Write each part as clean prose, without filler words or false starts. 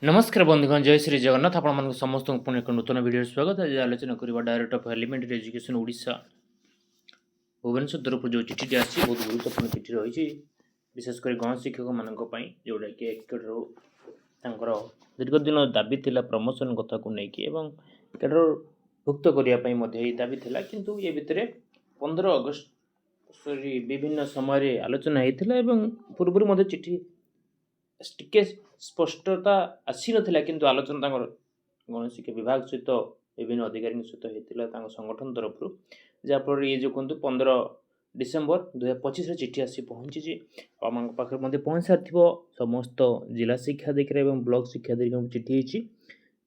नमस्कार बंधुगण जय श्री जगन्नाथ आपण समस्त पुणी एक नूतन वीडियो स्वागत आज आलोचना करवा direct of elementary education Odisha Bhubaneswar तरफ जो चिठी आसी बहुत गुरुत्वपूर्ण चिठी रही विशेषकर गण शिक्षक मानी जोटा कि केडर दीर्घ दिन दाबी थिला प्रमोशन कथा को लेकिन केडर भुक्त करने दाबी थिला किंतु ये भितर 15 अगस्त विभिन्न समय आलोचना होता पूर्व चिठी टिके स्पष्टता आसी नाला किंतु आलोचना गणशिक्षा विभाग सहित विभिन्न अधिकारी सहित होता संगठन तरफ जहाँफल ये जो कहतु 15 डिसेम्बर 2025 चिठी आसी पहुँची आम पाखे पहुँच सारी समस्त जिला शिक्षा अधिकारी और ब्लॉक शिक्षा अधिकारी चिठी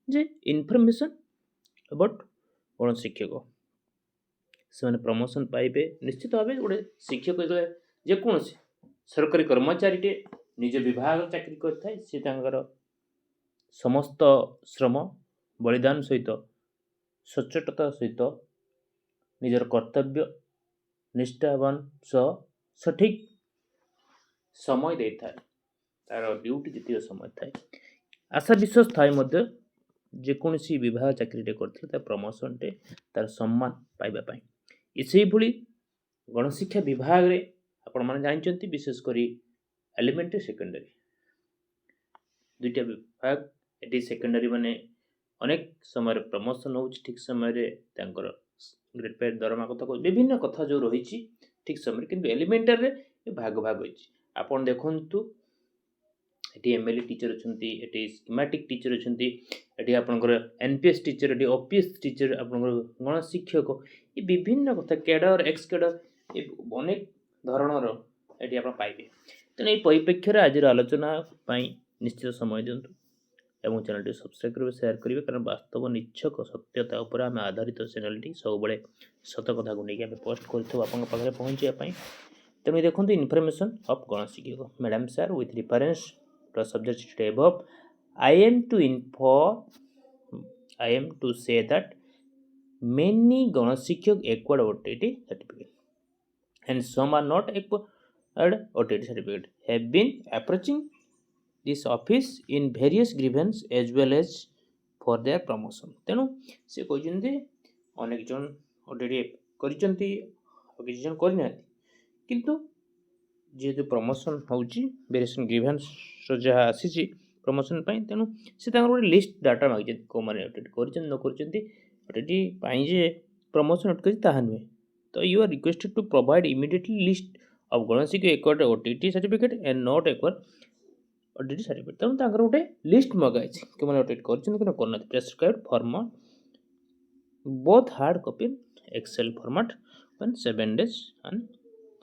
जे इनफर्मेशन अबाउट गण शिक्षक से प्रमोशन पाइबे निश्चित भाव गोटे शिक्षक जेकोसी सरकारी कर्मचारी निज विभाग चाकरी कर समस्त श्रम बलिदान सहित सचेतता सहित निजर कर्तव्य निष्ठावान सह सठिक समय दे था तार ड्यूटी जी समय थाए आशा विश्वास थाए जेकोसी विभाग चाकरी कर प्रमोशन टे तार सम्मान पाइबापी इसे भली गणशिक्षा विभाग रे आपण मैंने जानते विशेषकर एलिमेंटरी सेकेंडरी दुईटा विभाग ये सेकेंडरी माने अनेक समय प्रमोशन हो ठीक समय ग्रेड पे दरमा कथा विभिन्न कथा जो रही ठीक समय किंतु एलिमेंटरी रे भाग भाग होती आपन देखंतु एटी एमएलई टीचर अच्छी एटी स्कीमेटिक टीचर अच्छी आपंकर NPS teacher eighty OPS teacher आपंकर गण शिक्षक ये विभिन्न कथा कैडर एक्स कैडर ये अनेक धरणर ये आप पाइबे तेणु ये परिप्रेक्षी आज आलोचना निश्चित समय दिंतु एवं चैनल सब्सक्राइब करेंगे शेयर करेंगे कारण वास्तव निच्छक सत्यता उपर आम आधारित चैनल सब सत कथा को लेकिन पोस्ट कर पहुँचापी तेणु देखो इनफर्मेशन ऑफ गण शिक्षक madam sir with reference to subject above I am to say that many गण शिक्षक acquired OTT certificate and some are not acquired OTT certificate have been approaching this office in various grievance as well as for their promotion तेणु से कहते अनेक जन OTT करना करना किंतु जेहेतु प्रमोशन होची वेरिएशन ग्रीवेंस जहाँ आसी प्रमोशन तेणु से गोटे लिस्ट डाटा मांगी कौ मैंने OTT कर न कर जे प्रमोशन कर नुहे तो you are requested to provide immediately list of गणशिक acquired OTT certificate and not acquired OTT certificate तेणु गोटे लिस्ट मगाई कि मैंने OTT करना prescribed format both hard copy Excel format 7 days and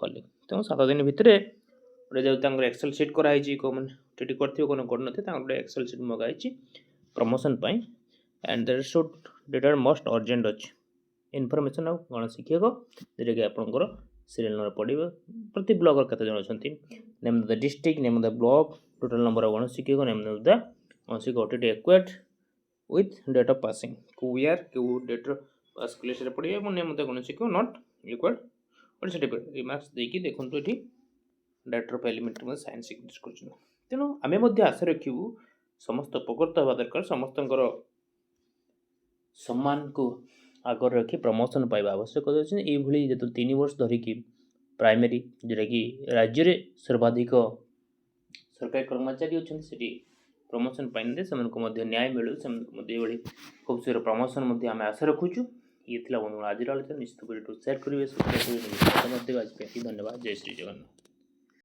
following तेणु 7 दिन भितर गोटे जो एक्सेल सीट कराई कौ मैंने OTT कर एक्सेल सीट मगाई promotion and that should date are most urgent अच्छी इनफर्मेशन ऑफ गण शिक्षक जोटा कि आपंकर सीरियल नंबर पड़े प्रति ब्लॉक केते जन अच्छी name of the district name of the block total number of गण शिक्षक नेम ऑफ द गणशिक्षक OTT acquired with date of passing को ईयर को डेट पास कले पड़े नेम ऑफ द गण शिक्षक not acquired OTT certificate remarks देकी देखंतु एठी डायरेक्टर ऑफ एलिमेंटरी में साइन सिग्नेचर करछन तेनो आमे मध्ये आशा रखिबु समस्त उपकृत होबा दरकार समस्तंकर सम्मान को आगर रखी प्रमोशन पाइबा आवश्यक अच्छे ये जो 3 वर्ष धरिकी प्राइमरी जोटा कि राज्य में सर्वाधिक सरकारी कर्मचारी अच्छा से प्रमोशन पाइने से न्याय मिलू से खूब शीघ्र प्रमोशन आम आशा रखुचु ये बंधु आज आलोचना निश्चित शेयर करेंगे सब्सक्राइब करेंगे आज धन्यवाद जय श्री जगन्नाथ।